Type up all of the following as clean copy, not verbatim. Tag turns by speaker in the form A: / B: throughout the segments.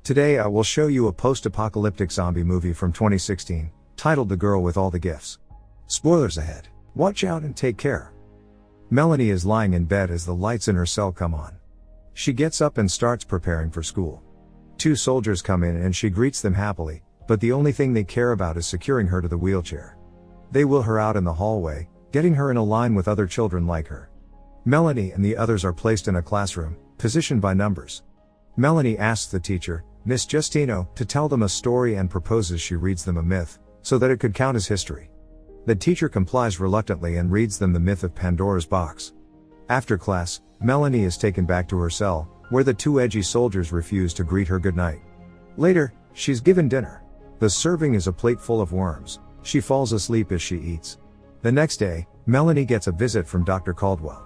A: Today I will show you a post-apocalyptic zombie movie from 2016, titled The Girl with All the Gifts. Spoilers ahead. Watch out and take care. Melanie is lying in bed as the lights in her cell come on. She gets up and starts preparing for school. Two soldiers come in and she greets them happily, but the only thing they care about is securing her to the wheelchair. They wheel her out in the hallway, getting her in a line with other children like her. Melanie and the others are placed in a classroom, positioned by numbers. Melanie asks the teacher, Miss Justino, to tell them a story and proposes she reads them a myth, so that it could count as history. The teacher complies reluctantly and reads them the myth of Pandora's box. After class, Melanie is taken back to her cell, where the two edgy soldiers refuse to greet her goodnight. Later, she's given dinner. The serving is a plate full of worms. She falls asleep as she eats. The next day, Melanie gets a visit from Dr. Caldwell.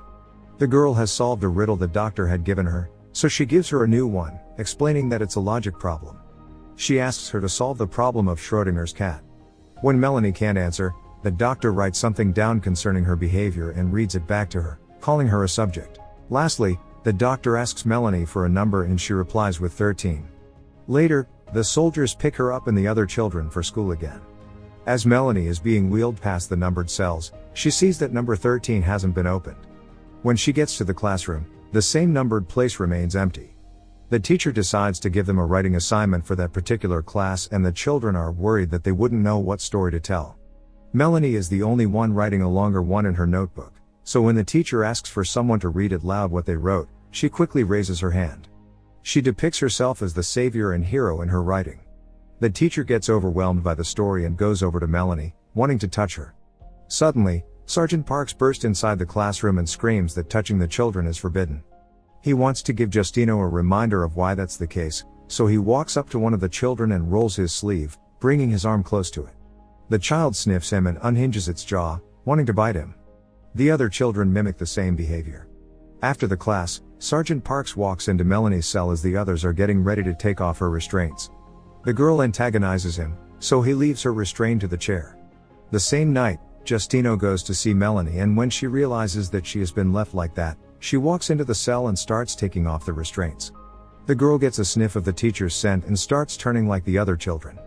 A: The girl has solved a riddle the doctor had given her, so she gives her a new one, explaining that it's a logic problem. She asks her to solve the problem of Schrodinger's cat. When Melanie can't answer, the doctor writes something down concerning her behavior and reads it back to her, calling her a subject. Lastly, the doctor asks Melanie for a number and she replies with 13. Later, the soldiers pick her up and the other children for school again. As Melanie is being wheeled past the numbered cells, she sees that number 13 hasn't been opened. When she gets to the classroom, the same numbered place remains empty. The teacher decides to give them a writing assignment for that particular class and the children are worried that they wouldn't know what story to tell. Melanie is the only one writing a longer one in her notebook, so when the teacher asks for someone to read it loud what they wrote, she quickly raises her hand. She depicts herself as the savior and hero in her writing. The teacher gets overwhelmed by the story and goes over to Melanie, wanting to touch her. Suddenly, Sergeant Parks bursts inside the classroom and screams that touching the children is forbidden. He wants to give Justino a reminder of why that's the case, so he walks up to one of the children and rolls his sleeve, bringing his arm close to it. The child sniffs him and unhinges its jaw, wanting to bite him. The other children mimic the same behavior. After the class, Sergeant Parks walks into Melanie's cell as the others are getting ready to take off her restraints. The girl antagonizes him, so he leaves her restrained to the chair. The same night, Justino goes to see Melanie and when she realizes that she has been left like that, she walks into the cell and starts taking off the restraints. The girl gets a sniff of the teacher's scent and starts turning like the other children.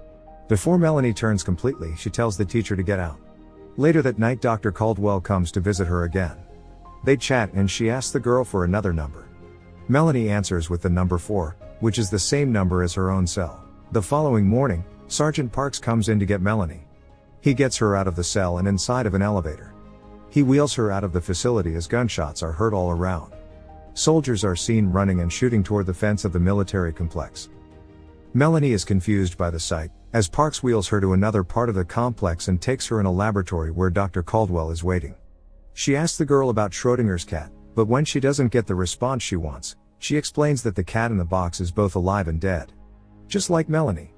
A: Before Melanie turns completely, she tells the teacher to get out. Later that night, Dr. Caldwell comes to visit her again. They chat and she asks the girl for another number. Melanie answers with the number 4, which is the same number as her own cell. The following morning, Sergeant Parks comes in to get Melanie. He gets her out of the cell and inside of an elevator. He wheels her out of the facility as gunshots are heard all around. Soldiers are seen running and shooting toward the fence of the military complex. Melanie is confused by the sight, as Parks wheels her to another part of the complex and takes her in a laboratory where Dr. Caldwell is waiting. She asks the girl about Schrodinger's cat, but when she doesn't get the response she wants, she explains that the cat in the box is both alive and dead. Just like Melanie.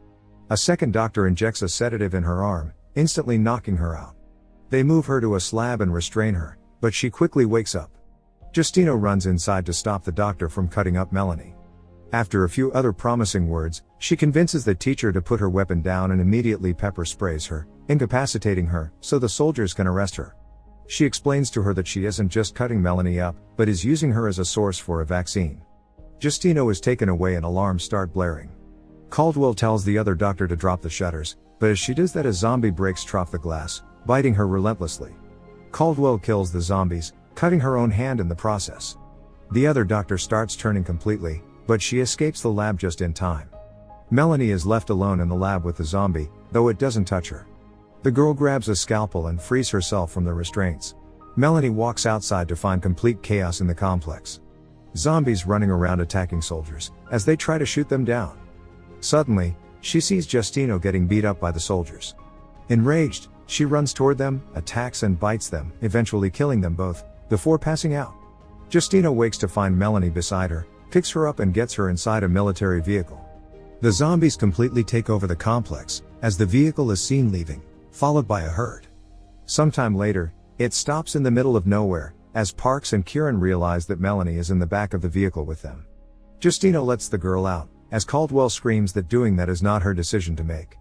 A: A second doctor injects a sedative in her arm, instantly knocking her out. They move her to a slab and restrain her, but she quickly wakes up. Justino runs inside to stop the doctor from cutting up Melanie. After a few other promising words, she convinces the teacher to put her weapon down and immediately pepper sprays her, incapacitating her, so the soldiers can arrest her. She explains to her that she isn't just cutting Melanie up, but is using her as a source for a vaccine. Justino is taken away and alarms start blaring. Caldwell tells the other doctor to drop the shutters, but as she does that, a zombie breaks through the glass, biting her relentlessly. Caldwell kills the zombies, cutting her own hand in the process. The other doctor starts turning completely, but she escapes the lab just in time. Melanie is left alone in the lab with the zombie, though it doesn't touch her. The girl grabs a scalpel and frees herself from the restraints. Melanie walks outside to find complete chaos in the complex. Zombies running around attacking soldiers, as they try to shoot them down. Suddenly, she sees Justino getting beat up by the soldiers. Enraged, she runs toward them, attacks and bites them, eventually killing them both, before passing out. Justino wakes to find Melanie beside her, picks her up and gets her inside a military vehicle. The zombies completely take over the complex, as the vehicle is seen leaving, followed by a herd. Sometime later, it stops in the middle of nowhere, as Parks and Kieran realize that Melanie is in the back of the vehicle with them. Justino lets the girl out, as Caldwell screams that doing that is not her decision to make.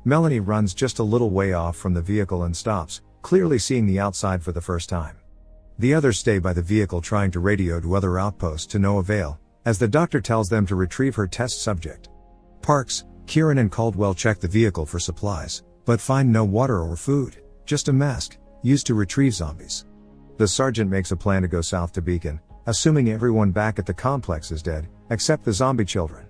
A: Melanie runs just a little way off from the vehicle and stops, clearly seeing the outside for the first time. The others stay by the vehicle trying to radio to other outposts to no avail, as the doctor tells them to retrieve her test subject. Parks, Kieran and Caldwell check the vehicle for supplies, but find no water or food, just a mask, used to retrieve zombies. The sergeant makes a plan to go south to Beacon, assuming everyone back at the complex is dead, except the zombie children.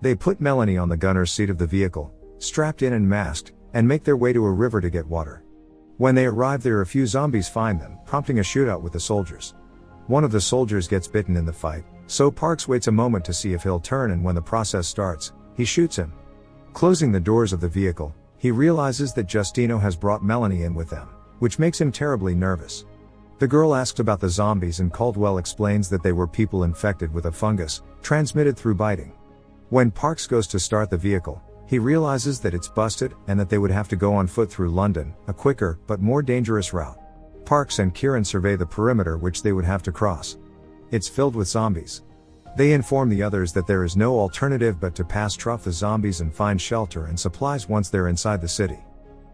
A: They put Melanie on the gunner's seat of the vehicle, strapped in and masked, and make their way to a river to get water. When they arrive there, a few zombies find them, prompting a shootout with the soldiers. One of the soldiers gets bitten in the fight, so Parks waits a moment to see if he'll turn, and when the process starts, he shoots him. Closing the doors of the vehicle, he realizes that Justino has brought Melanie in with them, which makes him terribly nervous. The girl asks about the zombies and Caldwell explains that they were people infected with a fungus, transmitted through biting. When Parks goes to start the vehicle, he realizes that it's busted and that they would have to go on foot through London, a quicker but more dangerous route. Parks and Kieran survey the perimeter which they would have to cross. It's filled with zombies. They inform the others that there is no alternative but to pass through the zombies and find shelter and supplies once they're inside the city.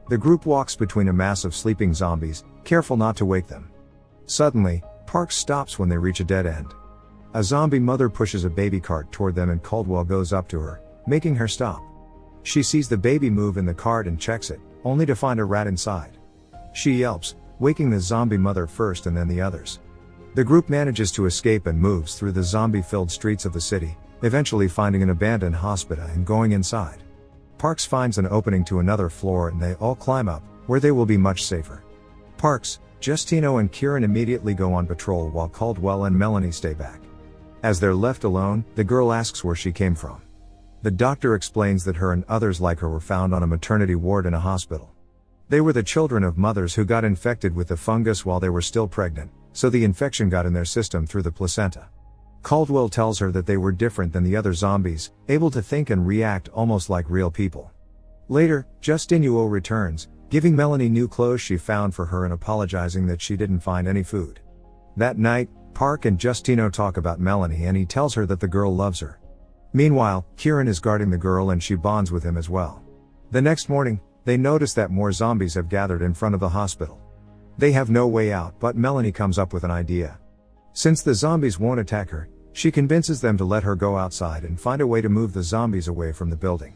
A: The group walks between a mass of sleeping zombies, careful not to wake them. Suddenly, Parks stops when they reach a dead end. A zombie mother pushes a baby cart toward them and Caldwell goes up to her, making her stop. She sees the baby move in the cart and checks it, only to find a rat inside. She yelps, waking the zombie mother first and then the others. The group manages to escape and moves through the zombie-filled streets of the city, eventually finding an abandoned hospital and going inside. Parks finds an opening to another floor and they all climb up, where they will be much safer. Parks, Justino and Kieran immediately go on patrol while Caldwell and Melanie stay back. As they're left alone, the girl asks where she came from. The doctor explains that her and others like her were found on a maternity ward in a hospital. They were the children of mothers who got infected with the fungus while they were still pregnant, so the infection got in their system through the placenta. Caldwell tells her that they were different than the other zombies, able to think and react almost like real people. Later, Justino returns, giving Melanie new clothes she found for her and apologizing that she didn't find any food. That night, Park and Justino talk about Melanie and he tells her that the girl loves her. Meanwhile, Kieran is guarding the girl and she bonds with him as well. The next morning, they notice that more zombies have gathered in front of the hospital. They have no way out, but Melanie comes up with an idea. Since the zombies won't attack her, she convinces them to let her go outside and find a way to move the zombies away from the building.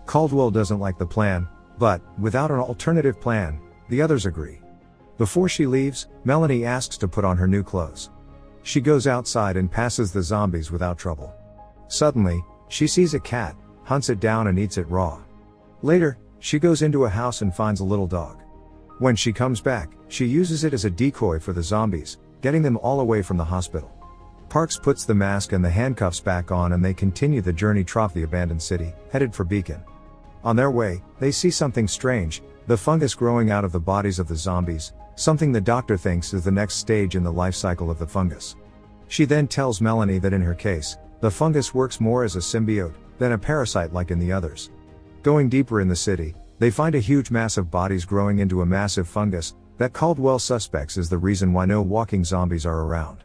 A: Caldwell doesn't like the plan, but, without an alternative plan, the others agree. Before she leaves, Melanie asks to put on her new clothes. She goes outside and passes the zombies without trouble. Suddenly, she sees a cat, hunts it down and eats it raw. Later, she goes into a house and finds a little dog. When she comes back, she uses it as a decoy for the zombies, getting them all away from the hospital. Parks puts the mask and the handcuffs back on and they continue the journey through the abandoned city, headed for Beacon. On their way, they see something strange, the fungus growing out of the bodies of the zombies, something the doctor thinks is the next stage in the life cycle of the fungus. She then tells Melanie that in her case, the fungus works more as a symbiote than a parasite like in the others. Going deeper in the city, they find a huge mass of bodies growing into a massive fungus that Caldwell suspects is the reason why no walking zombies are around.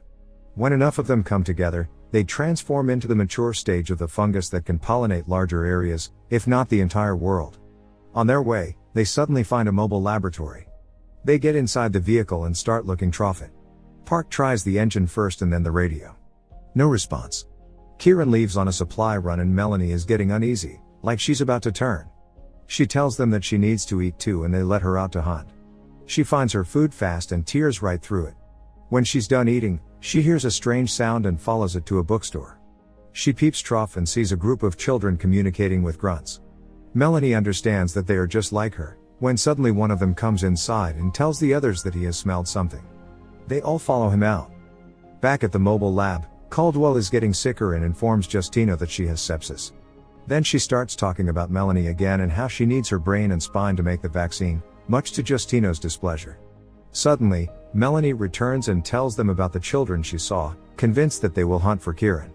A: When enough of them come together, they transform into the mature stage of the fungus that can pollinate larger areas, if not the entire world. On their way, they suddenly find a mobile laboratory. They get inside the vehicle and start looking through it. Park tries the engine first and then the radio. No response. Kieran leaves on a supply run and Melanie is getting uneasy, like she's about to turn. She tells them that she needs to eat too and they let her out to hunt. She finds her food fast and tears right through it. When she's done eating, she hears a strange sound and follows it to a bookstore. She peeps through and sees a group of children communicating with grunts. Melanie understands that they are just like her, when suddenly one of them comes inside and tells the others that he has smelled something. They all follow him out. Back at the mobile lab, Caldwell is getting sicker and informs Justino that she has sepsis. Then she starts talking about Melanie again and how she needs her brain and spine to make the vaccine, much to Justino's displeasure. Suddenly, Melanie returns and tells them about the children she saw, convinced that they will hunt for Kieran.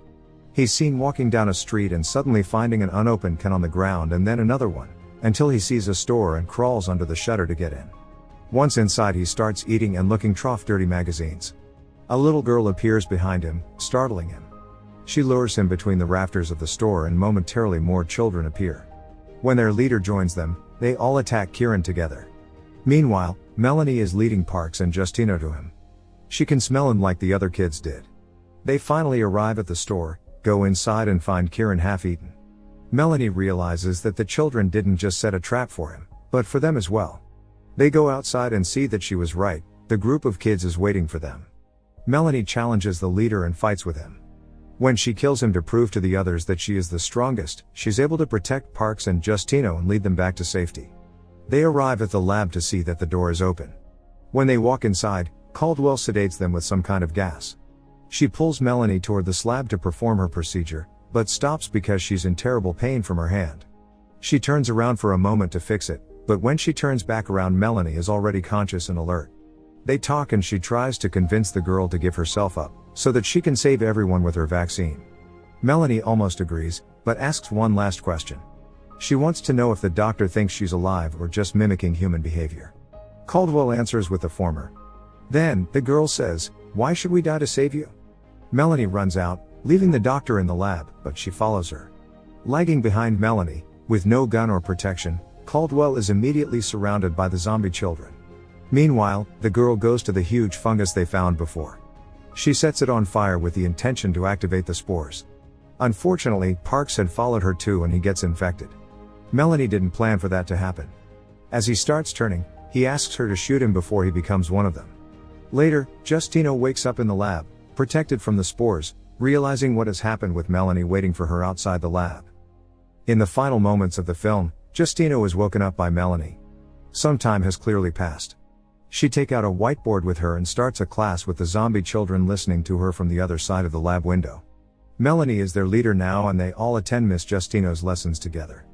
A: He's seen walking down a street and suddenly finding an unopened can on the ground and then another one, until he sees a store and crawls under the shutter to get in. Once inside he starts eating and looking through dirty magazines. A little girl appears behind him, startling him. She lures him between the rafters of the store and momentarily more children appear. When their leader joins them, they all attack Kieran together. Meanwhile, Melanie is leading Parks and Justino to him. She can smell him like the other kids did. They finally arrive at the store, go inside and find Kieran half-eaten. Melanie realizes that the children didn't just set a trap for him, but for them as well. They go outside and see that she was right, the group of kids is waiting for them. Melanie challenges the leader and fights with him. When she kills him to prove to the others that she is the strongest, she's able to protect Parks and Justino and lead them back to safety. They arrive at the lab to see that the door is open. When they walk inside, Caldwell sedates them with some kind of gas. She pulls Melanie toward the slab to perform her procedure, but stops because she's in terrible pain from her hand. She turns around for a moment to fix it, but when she turns back around, Melanie is already conscious and alert. They talk and she tries to convince the girl to give herself up, so that she can save everyone with her vaccine. Melanie almost agrees, but asks one last question. She wants to know if the doctor thinks she's alive or just mimicking human behavior. Caldwell answers with the former. Then, the girl says, "Why should we die to save you?" Melanie runs out, leaving the doctor in the lab, but she follows her. Lagging behind Melanie, with no gun or protection, Caldwell is immediately surrounded by the zombie children. Meanwhile, the girl goes to the huge fungus they found before. She sets it on fire with the intention to activate the spores. Unfortunately, Parks had followed her too and he gets infected. Melanie didn't plan for that to happen. As he starts turning, he asks her to shoot him before he becomes one of them. Later, Justino wakes up in the lab, protected from the spores, realizing what has happened with Melanie waiting for her outside the lab. In the final moments of the film, Justino is woken up by Melanie. Some time has clearly passed. She takes out a whiteboard with her and starts a class with the zombie children listening to her from the other side of the lab window. Melanie is their leader now and they all attend Miss Justino's lessons together.